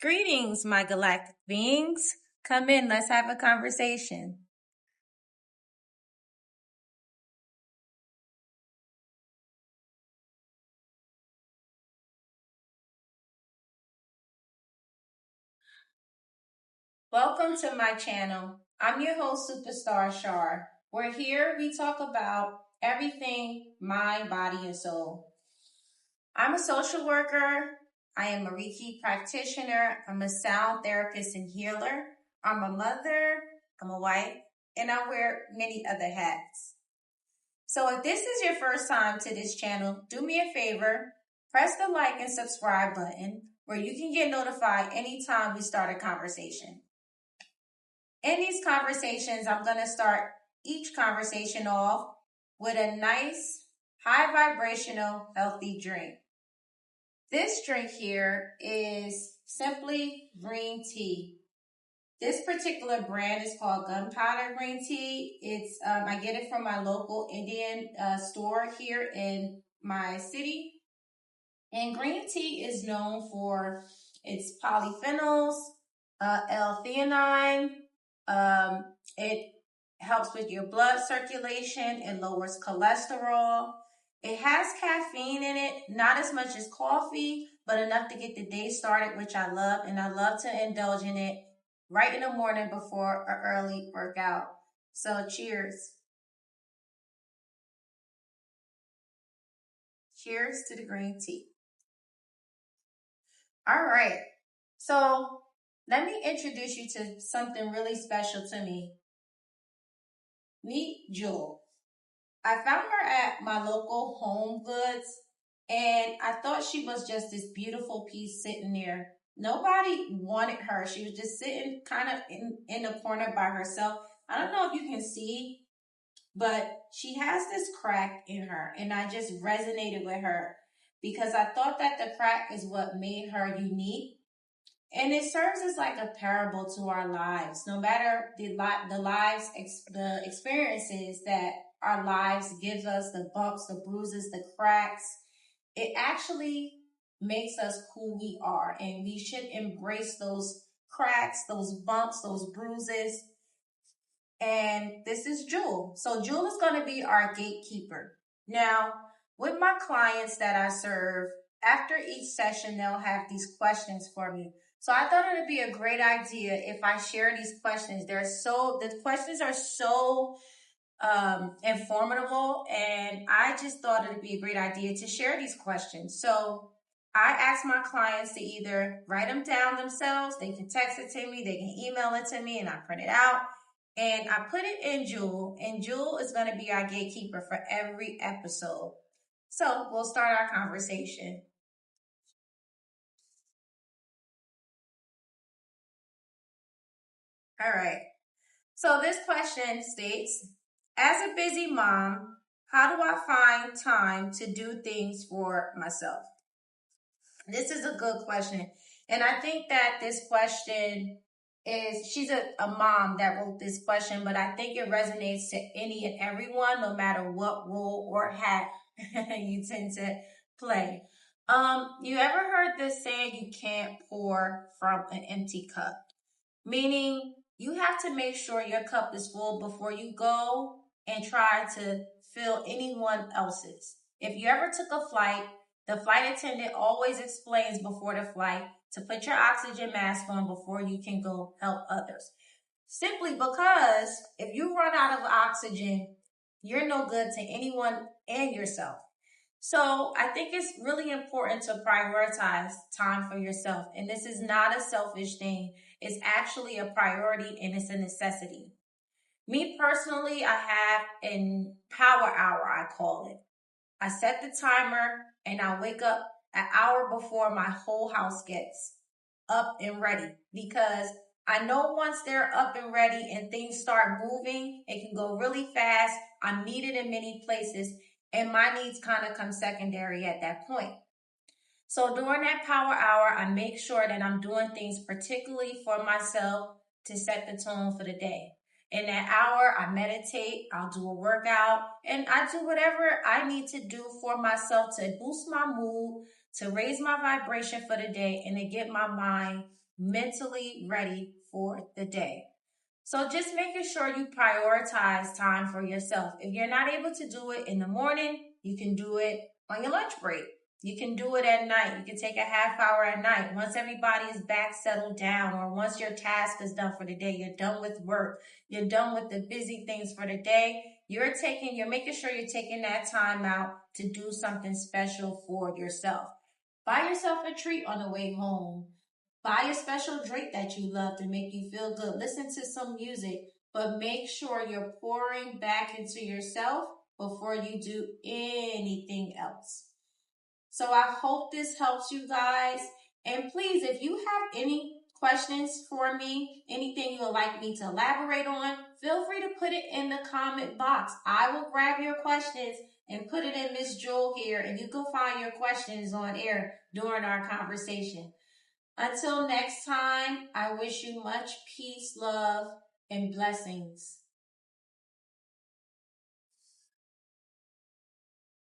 Greetings, my galactic beings. Come in, let's have a conversation. Welcome to my channel. I'm your host, SupaStarChar. We're here, we talk about everything mind, body, and soul. I'm a social worker. I am a Reiki practitioner. I'm a sound therapist and healer. I'm a mother. I'm a wife. And I wear many other hats. So if this is your first time to this channel, do me a favor, press the like and subscribe button where you can get notified anytime we start a conversation. In these conversations, I'm going to start each conversation off with a nice, high vibrational, healthy drink. This drink here is simply green tea. This particular brand is called Gunpowder Green Tea. I get it from my local Indian store here in my city. And green tea is known for its polyphenols, L-theanine. It helps with your blood circulation. It lowers cholesterol. It has caffeine in it, not as much as coffee, but enough to get the day started, which I love. And I love to indulge in it right in the morning before an early workout. So cheers. Cheers to the green tea. All right. So let me introduce you to something really special to me. Meet Jewel. I found her at my local Home Goods, and I thought she was just this beautiful piece sitting there. Nobody wanted her. She was just sitting kind of in the corner by herself. I don't know if you can see, but she has this crack in her, and I just resonated with her because I thought that the crack is what made her unique. And it serves as like a parable to our lives. No matter the experiences that our lives gives us, the bumps, the bruises, the cracks, it actually makes us who we are. And we should embrace those cracks, those bumps, those bruises. And this is Jewel. So Jewel is going to be our gatekeeper. Now, with my clients that I serve, after each session, they'll have these questions for me. So I thought it would be a great idea if I share these questions. The questions are so informative, and I just thought it would be a great idea to share these questions. So I ask my clients to either write them down themselves, they can text it to me, they can email it to me, and I print it out. And I put it in Jewel, and Jewel is going to be our gatekeeper for every episode. So we'll start our conversation. All right. So this question states, as a busy mom, how do I find time to do things for myself? This is a good question. And I think that this question she's a mom that wrote this question, but I think it resonates to any and everyone, no matter what role or hat you tend to play. You ever heard this saying, you can't pour from an empty cup? Meaning you have to make sure your cup is full before you go and try to fill anyone else's. If you ever took a flight, the flight attendant always explains before the flight to put your oxygen mask on before you can go help others. Simply because if you run out of oxygen, you're no good to anyone and yourself. So I think it's really important to prioritize time for yourself. And this is not a selfish thing. It's actually a priority and it's a necessity. Me personally, I have a power hour, I call it. I set the timer and I wake up an hour before my whole house gets up and ready, because I know once they're up and ready and things start moving, it can go really fast. I'm needed in many places, and my needs kind of come secondary at that point. So during that power hour, I make sure that I'm doing things particularly for myself to set the tone for the day. In that hour, I meditate, I'll do a workout, and I do whatever I need to do for myself to boost my mood, to raise my vibration for the day, and to get my mind mentally ready for the day. So just making sure you prioritize time for yourself. If you're not able to do it in the morning, you can do it on your lunch break. You can do it at night. You can take a half hour at night. Once everybody is back settled down, or once your task is done for the day, you're done with work, you're done with the busy things for the day, you're making sure you're taking that time out to do something special for yourself. Buy yourself a treat on the way home. Buy a special drink that you love to make you feel good. Listen to some music, but make sure you're pouring back into yourself before you do anything else. So I hope this helps you guys. And please, if you have any questions for me, anything you would like me to elaborate on, feel free to put it in the comment box. I will grab your questions and put it in Miss Jewel here, and you can find your questions on air during our conversation. Until next time, I wish you much peace, love, and blessings.